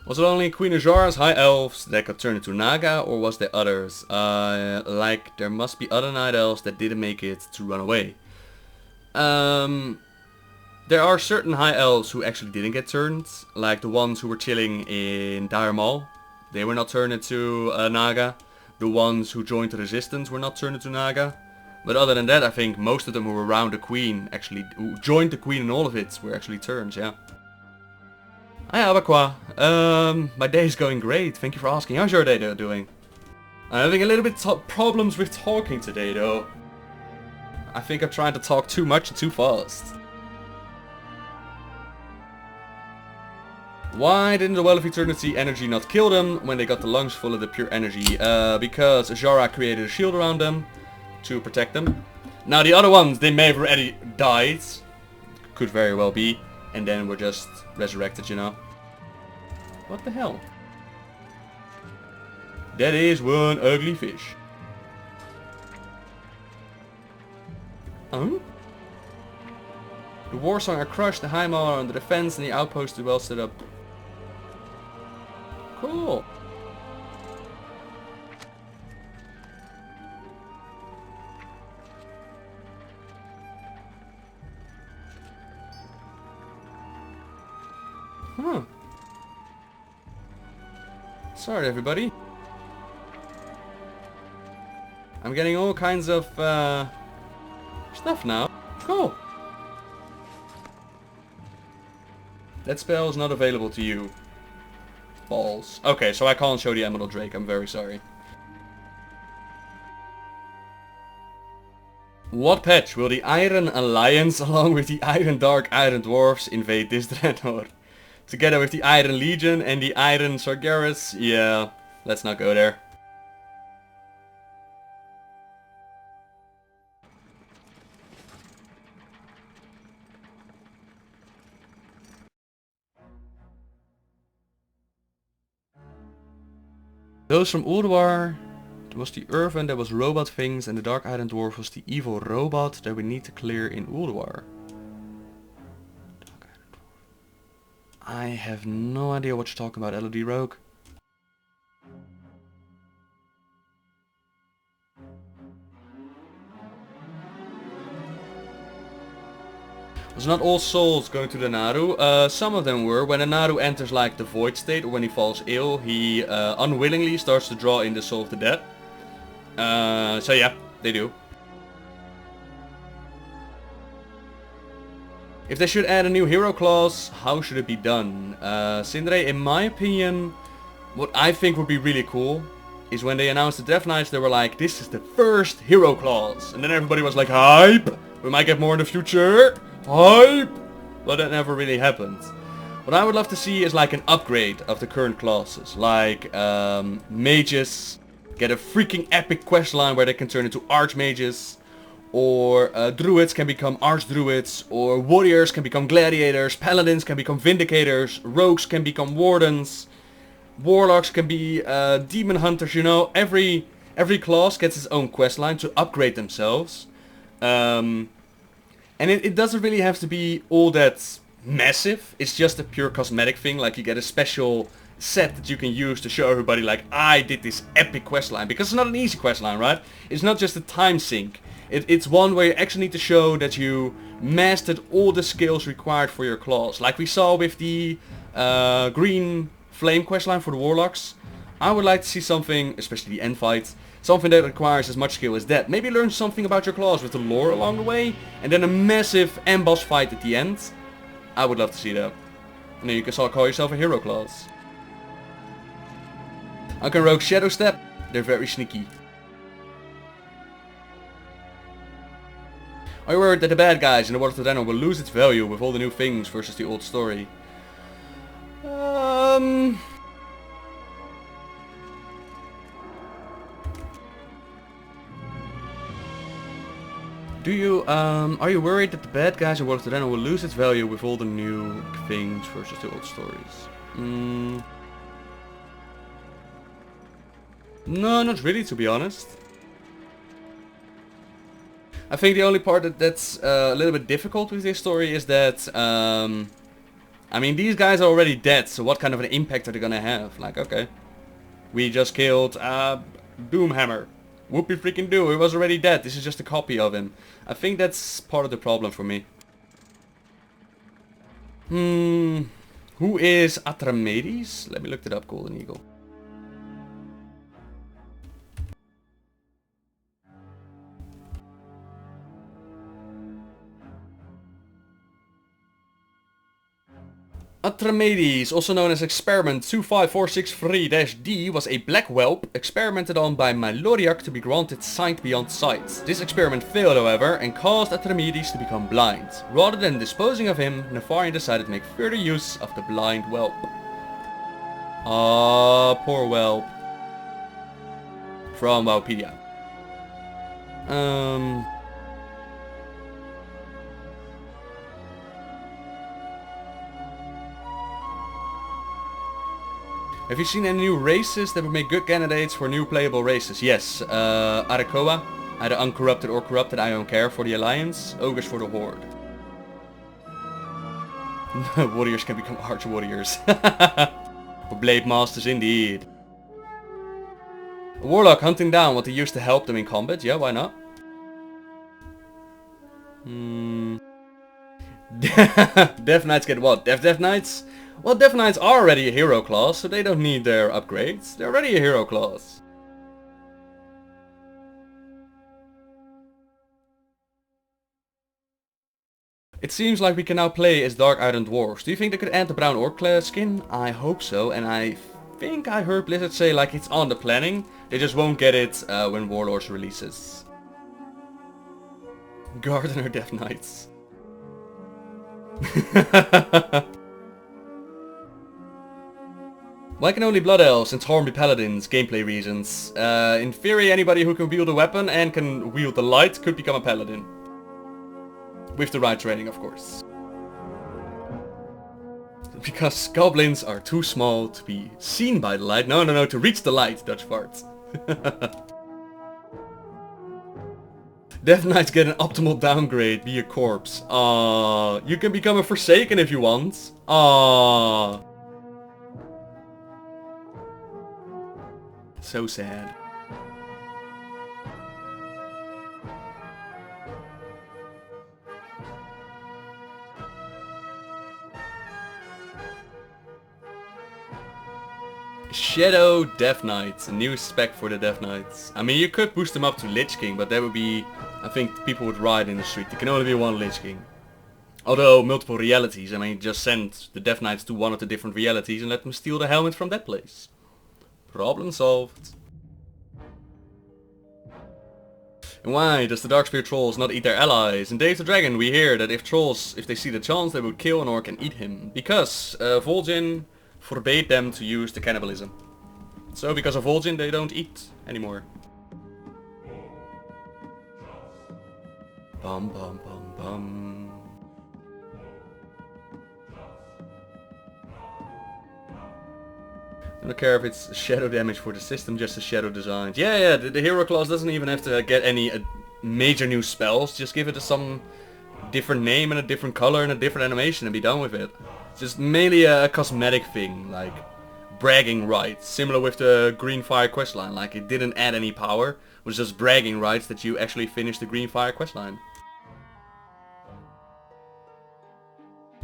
Was it only Queen Azora's High Elves that got turned into Naga, or was there others? Like, there must be other Night Elves that didn't make it to run away. There are certain High Elves who actually didn't get turned, like the ones who were chilling in Dire Maul. They were not turned into Naga. The ones who joined the Resistance were not turned into Naga. But other than that, I think most of them who were around the Queen, who joined the Queen in all of it, were actually turned, yeah. Hi Abaqua. My day is going great, thank you for asking. How's your day doing? I'm having a little bit problems with talking today though. I think I'm trying to talk too much and too fast. Why didn't the Well of Eternity energy not kill them when they got the lungs full of the pure energy? Because Azora created a shield around them to protect them. Now the other ones, they may have already died. Could very well be. And then were just resurrected, you know. What the hell? That is one ugly fish. Oh? The Warsong are crushed, the Heimar on the defense, and the outpost is well set up. Cool. Huh. Sorry everybody. I'm getting all kinds of stuff now. Cool. That spell is not available to you. Balls. Okay, so I can't show the Emerald Drake. I'm very sorry. What patch will the Iron Alliance along with the Iron Dark Iron Dwarfs invade this Draenor? Together with the Iron Legion and the Iron Sargeras? Yeah, let's not go there. Those from Ulduar, there was the Urvan that was robot things, and the Dark Iron Dwarf was the evil robot that we need to clear in Ulduar. I have no idea what you're talking about, LOD Rogue. Was not all souls going to the Naru? Some of them were. When a Naru enters like the void state or when he falls ill, he unwillingly starts to draw in the soul of the dead. So yeah, they do. If they should add a new hero clause, how should it be done? Sindre, in my opinion, what I think would be really cool is when they announced the Death Knights, they were like, this is the first hero clause. And then everybody was like, hype! We might get more in the future. Hype! But that never really happened. What I would love to see is like an upgrade of the current classes. Like mages get a freaking epic quest line where they can turn into archmages. Or druids can become archdruids. Or warriors can become gladiators. Paladins can become vindicators. Rogues can become wardens. Warlocks can be demon hunters, you know. Every class gets its own quest line to upgrade themselves. And it doesn't really have to be all that massive. It's just a pure cosmetic thing. Like you get a special set that you can use to show everybody like, I did this epic questline. Because it's not an easy questline, right? It's not just a time sink. It's one where you actually need to show that you mastered all the skills required for your class. Like we saw with the green flame questline for the Warlocks. I would like to see something, especially the end fight, something that requires as much skill as that. Maybe learn something about your class with the lore along the way. And then a massive end boss fight at the end. I would love to see that. And then you can start call yourself a hero class. I can rogue Shadow Step. They're very sneaky. Are you worried that the bad guys in the Warlords of Draenor will lose its value with all the new things versus the old story? Are you worried that the bad guys in Warlords of Draenor will lose its value with all the new things versus the old stories? No, not really, to be honest. I think the only part that's a little bit difficult with this story is that, I mean, these guys are already dead, so what kind of an impact are they gonna have? Like, okay, we just killed Doomhammer. Whoopie freaking do, he was already dead, this is just a copy of him. I think that's part of the problem for me. Who is Atramedes? Let me look it up, Golden Eagle. Atramedes, also known as Experiment 25463-D, was a black whelp experimented on by Maloriak to be granted sight beyond sight. This experiment failed, however, and caused Atramedes to become blind. Rather than disposing of him, Nefarian decided to make further use of the blind whelp. Ah, poor whelp. From Wowpedia. Have you seen any new races that would make good candidates for new playable races? Yes, Arakoa Either uncorrupted or corrupted, I don't care. For the Alliance, ogres for the Horde. Warriors can become arch warriors. For blade masters indeed. A warlock hunting down what they used to help them in combat, yeah, why not? Death Knights get what? Death Knights? Well, Death Knights are already a hero class, so they don't need their upgrades. They're already a hero class. It seems like we can now play as Dark Iron Dwarves. Do you think they could add the brown orc skin? I hope so, and I think I heard Blizzard say like it's on the planning. They just won't get it when Warlords releases. Gardener Death Knights. Why can only Blood Elves and Torn be Paladins? Gameplay reasons. In theory, anybody who can wield a weapon and can wield the light could become a Paladin. With the right training, of course. Because goblins are too small to be seen by the light. No, to reach the light, Dutch farts. Death Knights get an optimal downgrade, be a corpse. You can become a Forsaken if you want. So sad. Shadow Death Knights, a new spec for the Death Knights. I mean, you could boost them up to Lich King, but that would be... I think people would riot in the street. There can only be one Lich King. Although, multiple realities. I mean, just send the Death Knights to one of the different realities and let them steal the helmet from that place. Problem solved. And why does the Darkspear Trolls not eat their allies? In Days of Dragon we hear that if trolls, if they see the chance, they would kill an orc and eat him. Because Vol'jin forbade them to use the cannibalism. So because of Vol'jin they don't eat anymore. Bum bum bum bum. I don't care if it's shadow damage for the system, just a shadow design. Yeah, the hero class doesn't even have to get any major new spells. Just give it some different name and a different color and a different animation and be done with it. It's just mainly a cosmetic thing, like bragging rights. Similar with the Greenfire questline, like it didn't add any power. It was just bragging rights that you actually finished the Greenfire questline.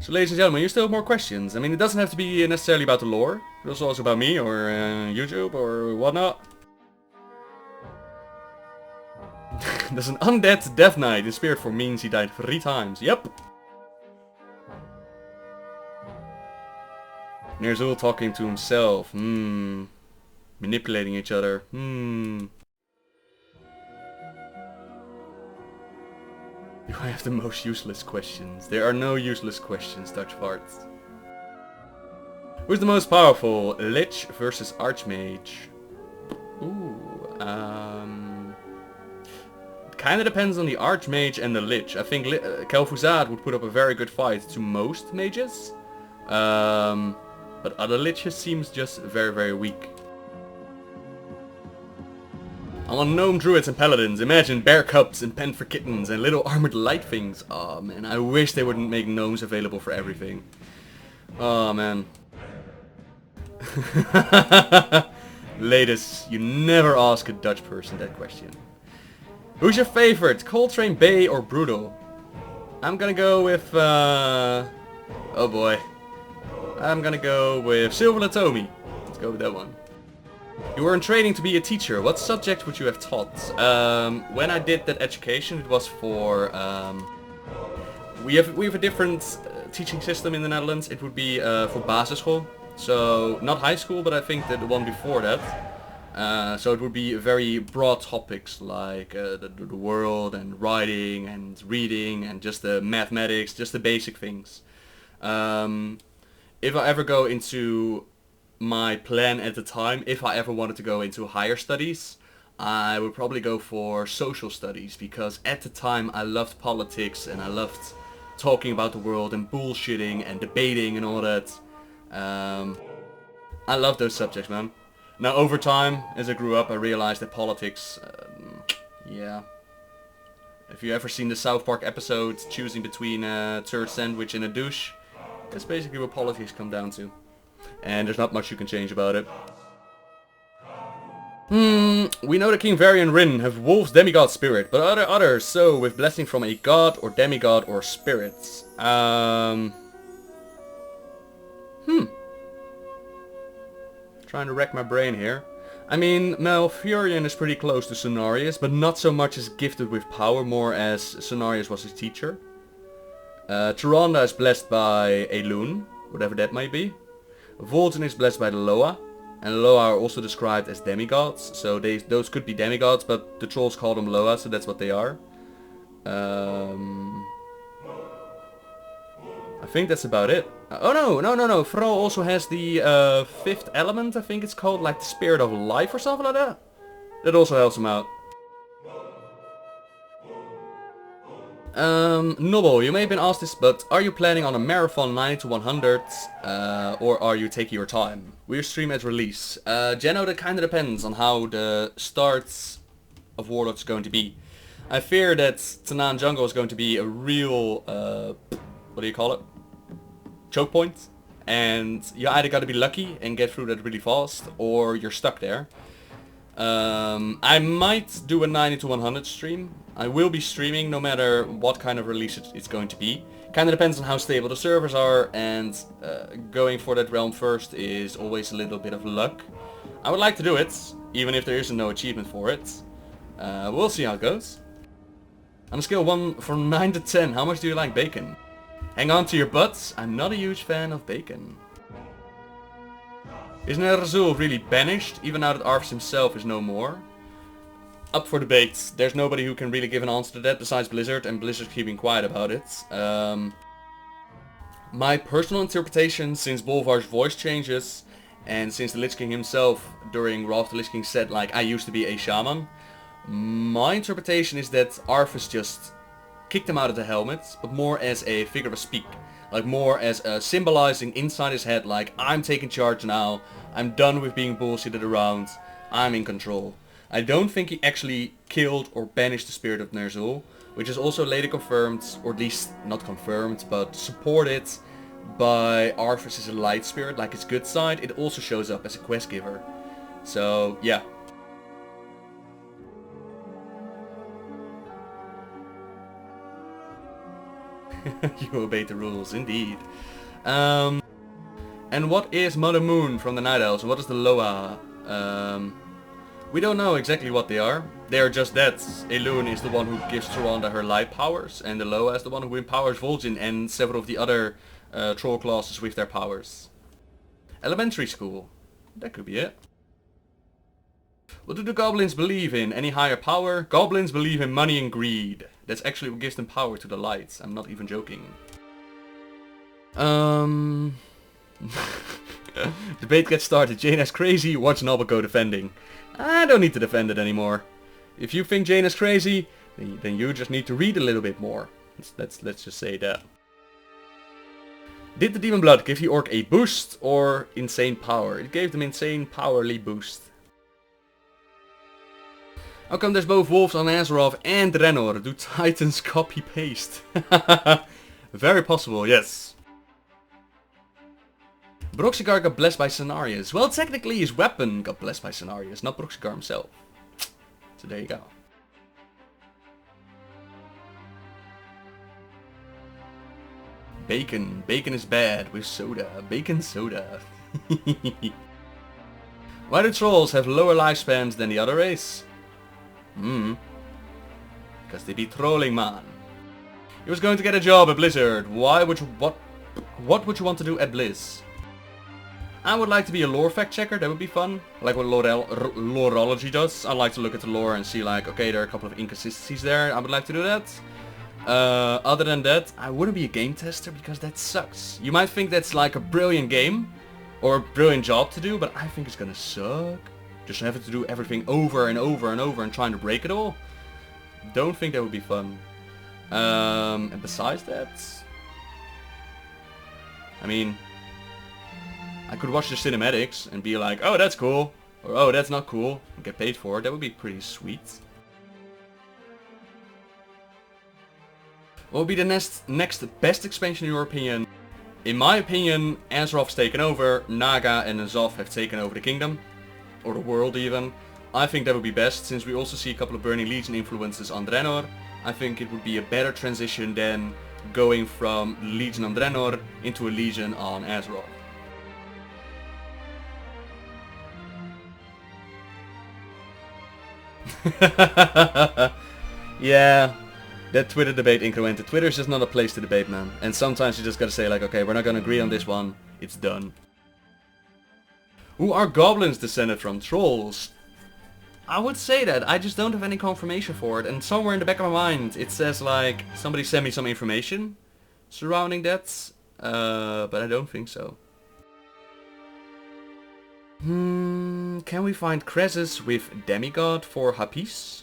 So ladies and gentlemen, you still have more questions. I mean, it doesn't have to be necessarily about the lore. It's also about me or YouTube or whatnot. There's an undead Death Knight in spirit form means he died 3 times. Yep. Nerzul talking to himself. Manipulating each other. Do I have the most useless questions? There are no useless questions, Dutch farts. Who's the most powerful? Lich versus Archmage. Ooh, it kinda depends on the Archmage and the Lich. I think Kel'Thuzad would put up a very good fight to most mages. But other Liches seems just very, very weak. I want gnome druids and paladins. Imagine bear cubs and pen for kittens and little armored light things. Oh man, I wish they wouldn't make gnomes available for everything. Oh man. Ladies, you never ask a Dutch person that question. Who's your favorite? Coltrane, Bay or Brutal? I'm gonna go with oh boy. I'm gonna go with Silver Latomi. Let's go with that one. You were in training to be a teacher. What subject would you have taught? When I did that education, it was for... we have a different teaching system in the Netherlands. It would be for basisschool. So, not high school, but I think that the one before that. So it would be very broad topics like the world and writing and reading and just the mathematics, just the basic things. If I ever go into... my plan at the time, if I ever wanted to go into higher studies, I would probably go for social studies, because at the time I loved politics and I loved talking about the world and bullshitting and debating and all that. I love those subjects, man. Now over time, as I grew up, I realized that politics, yeah, If you ever seen the South Park episode choosing between a turd sandwich and a douche, that's basically what politics come down to. And there's not much you can change about it. We know that King Varian Rin have wolves demigod spirit, but others so with blessing from a god or demigod or spirits. Trying to rack my brain here. I mean, Malfurion is pretty close to Cenarius, but not so much as gifted with power, more as Cenarius was his teacher. Tyrande is blessed by a loon, whatever that might be. Vol'jin is blessed by the Loa, and Loa are also described as demigods, so those could be demigods, but the trolls call them Loa, so that's what they are. I think that's about it. Oh no, Thrall also has the 5th element, I think it's called, like the spirit of life or something like that. That also helps him out. Noble, you may have been asked this, but are you planning on a marathon 90 to 100, or are you taking your time? We'll stream at release. Geno, that kinda depends on how the start of Warlords is going to be. I fear that Tanaan Jungle is going to be a real, what do you call it? Choke point. And you either gotta be lucky and get through that really fast, or you're stuck there. I might do a 90 to 100 stream. I will be streaming no matter what kind of release it's going to be. Kinda depends on how stable the servers are, and going for that realm first is always a little bit of luck. I would like to do it, even if there isn't no achievement for it. We'll see how it goes. On a scale 1 from 9 to 10, how much do you like bacon? Hang on to your butts, I'm not a huge fan of bacon. Is Ner'zhul really banished, even now that Arthas himself is no more? Up for debate. There's nobody who can really give an answer to that besides Blizzard, and Blizzard's keeping quiet about it. My personal interpretation, since Bolvar's voice changes, and since the Lich King himself during Wrath of the Lich King said, like, I used to be a shaman, my interpretation is that Arthas just kicked him out of the helmet, but more as a figure of speak. Like more as symbolizing inside his head, like, I'm taking charge now, I'm done with being bullshitted around, I'm in control. I don't think he actually killed or banished the spirit of Ner'zhul, which is also later confirmed, or at least not confirmed, but supported by Arthas as a light spirit, like his good side. It also shows up as a quest giver. So, yeah. You obeyed the rules, indeed. And what is Mother Moon from the Night Elves, and what is the Loa? We don't know exactly what they are. They are just that. Elune is the one who gives Tyrande her light powers, and the Loa is the one who empowers Vol'jin and several of the other troll classes with their powers. Elementary school. That could be it. What do the goblins believe in? Any higher power? Goblins believe in money and greed. That's actually what gives them power to the lights. I'm not even joking. Debate gets started. Jaina's crazy. Watch Noble go defending. I don't need to defend it anymore. If you think Jaina's crazy, then you just need to read a little bit more. Let's just say that. Did the Demon Blood give the Orc a boost or insane power? It gave them insane powerly boost. How come there's both wolves on Azeroth and Draenor? Do Titans copy paste? Very possible, yes. Broxigar got blessed by Cenarius. Well, technically his weapon got blessed by Cenarius, not Broxigar himself. So there you go. Bacon. Bacon is bad with soda. Bacon soda. Why do trolls have lower lifespans than the other race? Because they be trolling, man. He was going to get a job at Blizzard. Why would you... What would you want to do at Blizz? I would like to be a lore fact checker. That would be fun. Like what Loreology does. I like to look at the lore and see like, okay, there are a couple of inconsistencies there. I would like to do that. Other than that, I wouldn't be a game tester because that sucks. You might think that's like a brilliant game or a brilliant job to do, but I think it's gonna suck. Just having to do everything over and over and over and trying to break it all. Don't think that would be fun. And besides that, I mean, I could watch the cinematics and be like, oh, that's cool, or oh, that's not cool, and get paid for it. That would be pretty sweet. What will be the next best expansion in your opinion? In my opinion, Azeroth's taken over, Naga and Azov have taken over the kingdom. Or the world even. I think that would be best, since we also see a couple of Burning Legion influences on Draenor. I think it would be a better transition than going from Legion on Draenor into a Legion on Azeroth. Yeah, that Twitter debate incremented. Twitter is just not a place to debate, man. And sometimes you just gotta say like, okay, we're not gonna agree on this one. It's done. Who are goblins descended from? Trolls? I would say that. I just don't have any confirmation for it. And somewhere in the back of my mind it says like, somebody sent me some information surrounding that. But I don't think so. Can we find Kresis with Demigod for Hapis?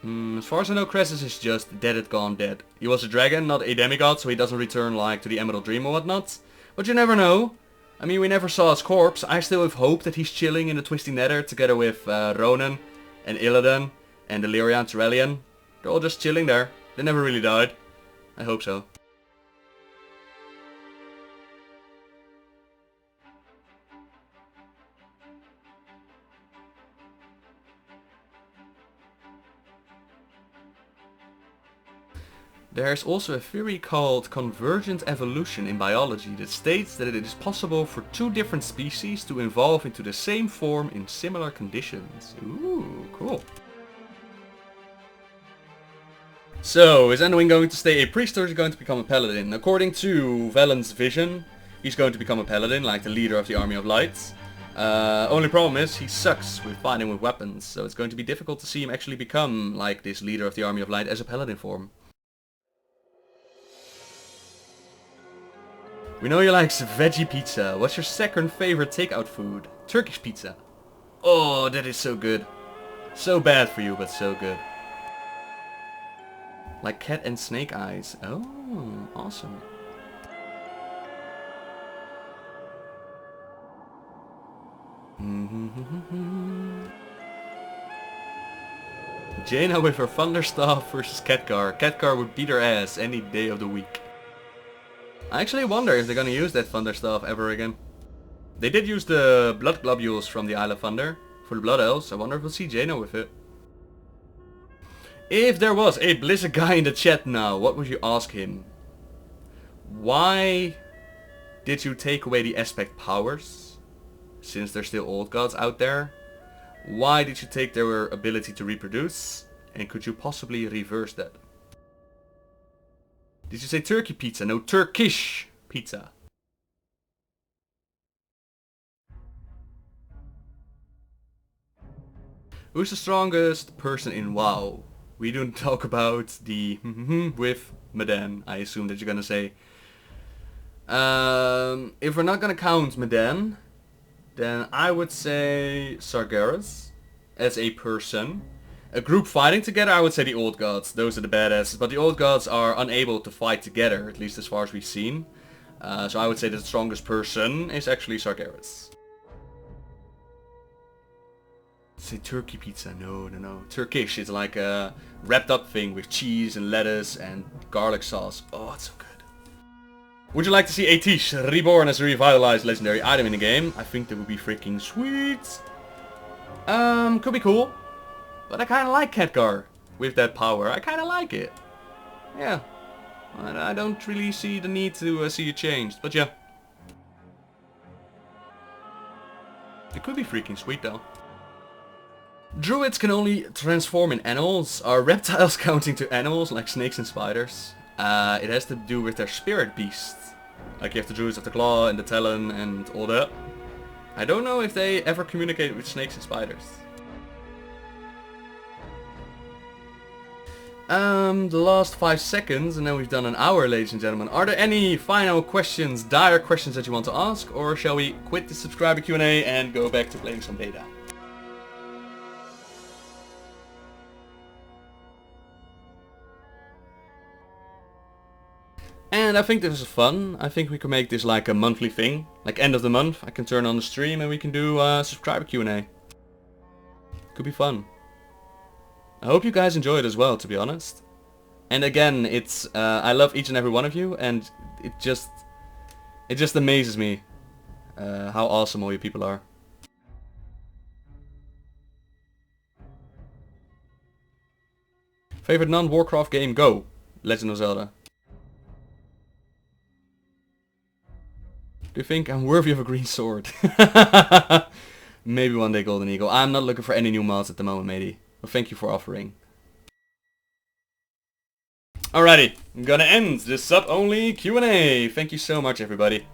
As far as I know, Kresis is just dead and gone dead. He was a dragon, not a demigod, so he doesn't return like to the Emerald Dream or whatnot. But you never know. I mean, we never saw his corpse. I still have hope that he's chilling in the Twisting Nether together with Ronan and Illidan and Illyria and Turellian. They're all just chilling there. They never really died. I hope so. There's also a theory called convergent evolution in biology that states that it is possible for two different species to evolve into the same form in similar conditions. Ooh, cool. So, is Anduin going to stay a priest or is he going to become a paladin? According to Valen's vision, he's going to become a paladin, like the leader of the Army of Light. Only problem is, he sucks with fighting with weapons, so it's going to be difficult to see him actually become like this leader of the Army of Light as a paladin form. We know you like veggie pizza. What's your second favorite takeout food? Turkish pizza. Oh, that is so good. So bad for you, but so good. Like cat and snake eyes. Oh, awesome. Jaina with her Thunderstaff versus Khadgar. Khadgar would beat her ass any day of the week. I actually wonder if they're gonna use that Thunderstaff ever again. They did use the blood globules from the Isle of Thunder for the Blood Elves. I wonder if we'll see Jaina with it. If there was a Blizzard guy in the chat now, what would you ask him? Why did you take away the aspect powers? Since there's still old gods out there. Why did you take their ability to reproduce? And could you possibly reverse that? Did you say turkey pizza? No, Turkish pizza. Who's the strongest person in WoW? We don't talk about the with Medan, I assume that you're gonna say. If we're not gonna count Medan, then I would say Sargeras as a person. A group fighting together, I would say the Old Gods. Those are the badasses. But the Old Gods are unable to fight together, at least as far as we've seen. So I would say that the strongest person is actually Sargeras. Say turkey pizza. No. Turkish is like a wrapped up thing with cheese and lettuce and garlic sauce. Oh, it's so good. Would you like to see Atish reborn as a revitalized legendary item in the game? I think that would be freaking sweet. Could be cool. But I kind of like Khadgar with that power. I kind of like it. Yeah. I don't really see the need to see it changed. But yeah. It could be freaking sweet though. Druids can only transform in animals. Are reptiles counting to animals like snakes and spiders? It has to do with their spirit beasts. Like you have the Druids of the Claw and the Talon and all that. I don't know if they ever communicate with snakes and spiders. The last 5 seconds and then we've done an hour, ladies and gentlemen. Are there any final questions, dire questions that you want to ask? Or shall we quit the subscriber Q&A and go back to playing some beta? And I think this is fun. I think we can make this like a monthly thing. Like end of the month, I can turn on the stream and we can do subscriber Q&A. Could be fun. I hope you guys enjoy it as well, to be honest. And again, it's I love each and every one of you, and it just amazes me how awesome all you people are. Favorite non-Warcraft game? Go. Legend of Zelda. Do you think I'm worthy of a green sword? Maybe one day, Golden Eagle. I'm not looking for any new mods at the moment, matey. But thank you for offering. Alrighty, I'm gonna end this sub-only Q&A. Thank you so much, everybody.